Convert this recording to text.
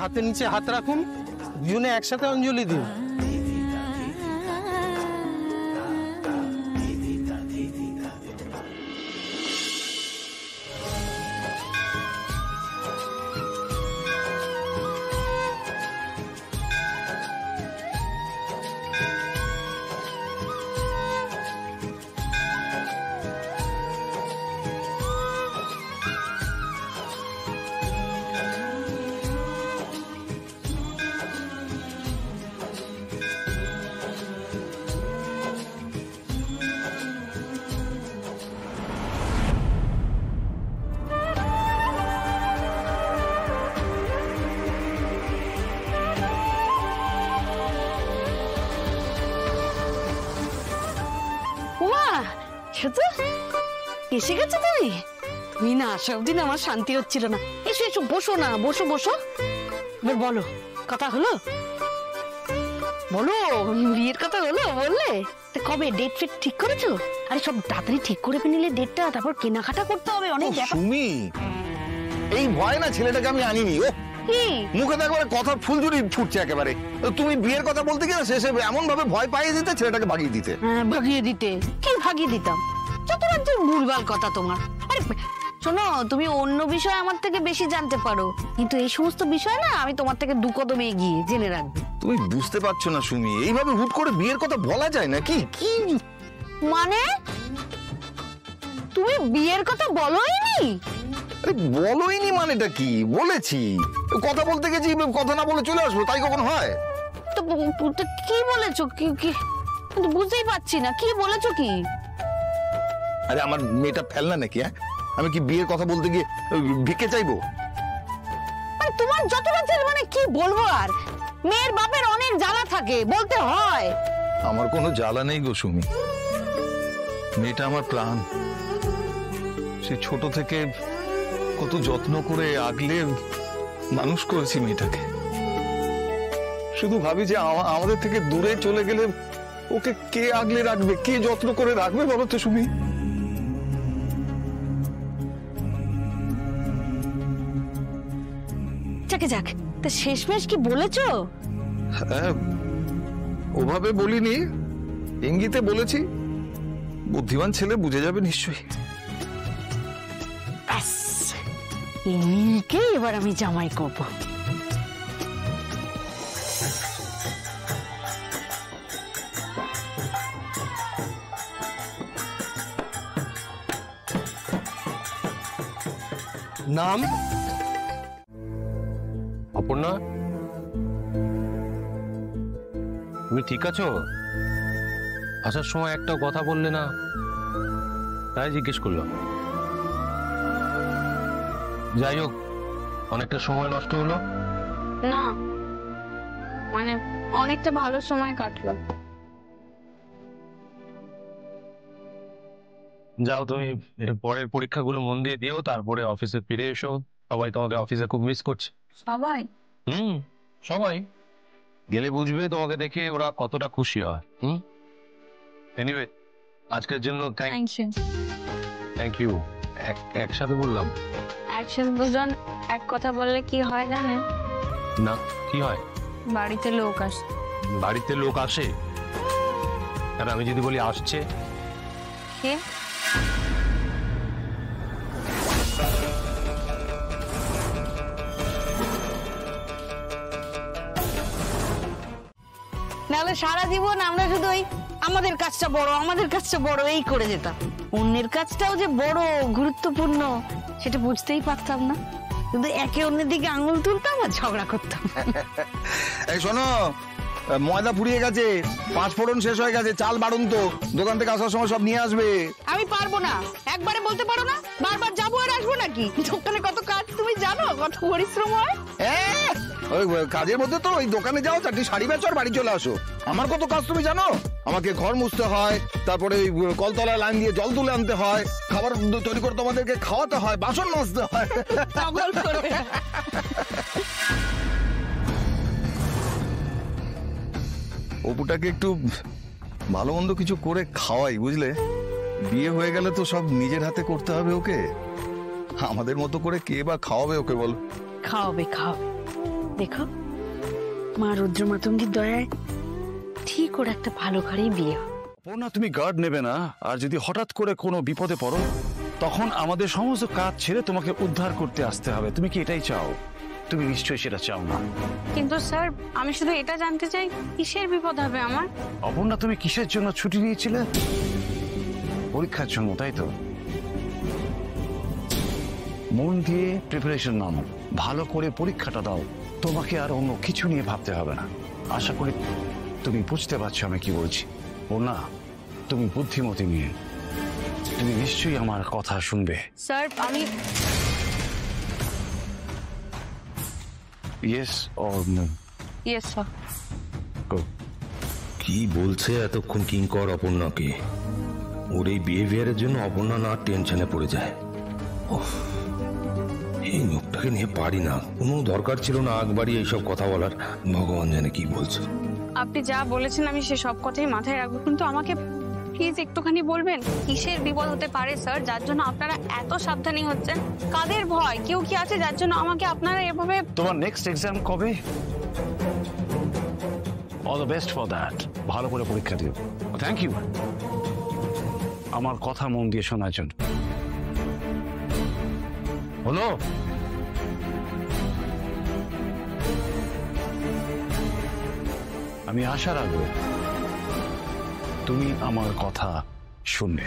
হাতের নিচে হাত রাখুন, দুজনে একসাথে অঞ্জলি দিন। এসে গেছো তুমি? তুমি না আসা অব্দি না আমার শান্তি হচ্ছিল না। এসো এসো, বসো না, বসো বসো। এবার বলো, কথা হলো? বলো, বিয়ের কথা হলো? বললে কবে ডেট ফেট ঠিক করেছো? আরে সব তাড়াতাড়ি ঠিক করে নিলে ডেটটা, তারপর কেনাকাটা করতে হবে অনেক। সুমি, এই ভয় না ছেলেটাকে আমি আনিনি। ও মুখে তো একবারে কথা ফুলঝুরি ফুটছে একেবারে। তুমি বিয়ের কথা বলতে গিয়ে শেষে এমন ভাবে ভয় পাইয়ে দিতে, ছেলেটাকে ভাগিয়ে দিতে। হ্যাঁ, ভাগিয়ে দিতে? কি ভাগিয়ে দিতাম? যত রাজ্য ভুলভাল কথা তোমার। আরে শোনো, তুমি অন্য বিষয় আমার থেকে বেশি জানতে পারো, কিন্তু এই সমস্ত বিষয় না আমি তোমার থেকে দু কদমে এগিয়ে, জেনে রাখবে। তুমি বুঝতে পারছো না সুমি, এইভাবে হুট করে বিয়ের কথা বলা যায় না। কি কি মানে? তুমি বিয়ের কথা বলোইনি? বলোইনি মানেটা কি? বলেছি, কথা বলতে গেছি, কথা না বলে চলে আসবো, তাই কখন হয়? তো কি বলেছো? কি বুঝতেই পারছি না, কি বলেছো? কি? আরে আমার মেয়েটা ফেলনা নাকি? হ্যাঁ, আমি কি বিয়ের কথা বলতে গিয়ে ভিক্ষে চাইবো? তোমার যত রাজ্যের মানে কি বলবো আর? মেয়ের বাপের অনেক জ্বালা থাকে, বলতে হয়। আমার কোনো জ্বালা নেই গো সুমি, মেয়েটা আমার প্রাণ। সে ছোট থেকে কত যত্ন করে আগলে মানুষ করেছি মেয়েটাকে। শুধু ভাবি যে আমাদের থেকে দূরে চলে গেলে ওকে কে আগলে রাখবে, কে যত্ন করে রাখবে বলো তো সুমি? যাকে যাক, তা শেষমেশ কি বলেছো? হ্যাঁ, ওভাবে বলিনি, ইঙ্গিতে বলেছি। বুদ্ধিমান ছেলে বুঝে যাবে নিশ্চয়ই। এই নীলকে এবার আমি জামাই করব। নাম? অপর্ণা, তুমি ঠিক আছো? আসার সময় একটাও কথা বললে না, তাই জিজ্ঞেস করলাম। যাই হোক, অনেকটা সময় নষ্ট হলো না, মানে অনেকটা ভালো সময় কাটলো। যাও, তুমি পরের পরীক্ষাগুলো মন দিয়ে দিও, তারপরে অফিসে ফিরে এসো। সবাই তোমাকে অফিসে খুব মিস করছে। সবাই? সবাই গেলে বুঝবে তোমাকে দেখে ওরা কতটা খুশি হয়। এনিওয়ে, আজকের জন্য থ্যাংক ইউ। একসাথে বললাম। একসাথে দুজন এক কথা বললে কি হয় জানেন? না, কি হয়? বাড়িতে লোক আসে। বাড়িতে লোক আসে? আর আমি যদি বলি আসছে? কে? নাহলে সারা জীবন আমরা শুধু ওই আমাদের কাজটা বড়, আমাদের কাজটা বড় এই করে যেতাম। অন্যের কাজটাও যে বড় গুরুত্বপূর্ণ সেটা বুঝতেই পারতাম না, কিন্তু একে অন্যের দিকে আঙুল তুলতাম আর ঝগড়া করতাম। এই শোনো, ময়দা ফুরিয়ে গেছে, 5 ফোড়ন শেষ হয়ে গেছে, চাল বাড়ুন তো, দোকান থেকে আসার সময় সব নিয়ে আসবে। আমি পারবো না, একবারে বলতে পারো না? বারবার যাবো আর আসবো নাকি? দোকানে কত কাজ তুমি জানো, কত পরিশ্রম হয়। ওই কাজের মধ্যে তো ওই দোকানে যাও, 4টি শাড়ি বেচো আর বাড়ি চলে আসো। আমার কত কাজ তুমি জানো? আমাকে ঘর মুছতে হয়, তারপরে ওই কলতলায় লাইন দিয়ে জল তুলে আনতে হয়, খাবার তৈরি করে তোমাদেরকে খাওয়াতে হয়, বাসন মাজতে হয়। অপুটাকে একটু ভালো মন্দ কিছু করে খাওয়াই, বুঝলে? বিয়ে হয়ে গেলে তো সব নিজের হাতে করতে হবে ওকে। আমাদের মতো করে কে বা খাওয়াবে ওকে বল? খাওয়াবে খাওয়াবে, দেখো মা রুদ্র মাতঙ্গীর দয়ায় ঠিক ওর একটা ভালো ঘরেই বিয়ে হবে। না তুমি গার্ড নেবে না, আর যদি হঠাৎ করে কোনো বিপদে পড়ো তখন আমাদের সমস্ত কাজ ছেড়ে তোমাকে উদ্ধার করতে আসতে হবে। তুমি কি এটাই চাও? তুমি নিশ্চয়ই সেটা চাও না। কিন্তু স্যার আমি শুধু এটা জানতে চাই কিসের বিপদ হবে আমার? অপর্ণা, তুমি কিসের জন্য ছুটি নিয়েছিলে? পরীক্ষার জন্য, তাই তো? মন দিয়ে প্রিপারেশন নাও, ভালো করে পরীক্ষাটা দাও। তোমাকে আর অন্য কিছু নিয়ে ভাবতে হবে না। আশা করি তুমি বুঝতে পারছো আমি কি বলছি। ও না, তুমি বুদ্ধিমতী মেয়ে, তুমি নিশ্চয়ই আমার কথা শুনবে। স্যার আমি yes or no? Yes sir. কি বলছে এতক্ষণ কিঙ্কর অপর্ণাকে? ওর এই বিহেভিয়ারের জন্য অপর্ণা না টেনশনে পড়ে যায়। ওহ, এই লোকটাকে নিয়ে পারি না। কোনো দরকার ছিল না আগ বাড়িয়ে এইসব কথা বলার। ভগবান জানে কি বলছে। আপনি যা বলেছেন আমি সে সব কথাই মাথায় রাখবো, কিন্তু আমাকে প্লিজ একটুখানি বলবেন কিসের বিপদ হতে পারে স্যার যার জন্য আপনারা এত সাবধানী হচ্ছেন? কাদের ভয়? কেউ কি আছে যার জন্য আমাকে আপনারা এভাবে? তোমার নেক্সট এক্সাম কবে? All the best for that. ভালো করে পরীক্ষা দিও। থ্যাংক ইউ আমার কথা মন দিয়ে শোনার জন্য। হলো আমি আশা রাখবো তুমি আমার কথা শুনবে।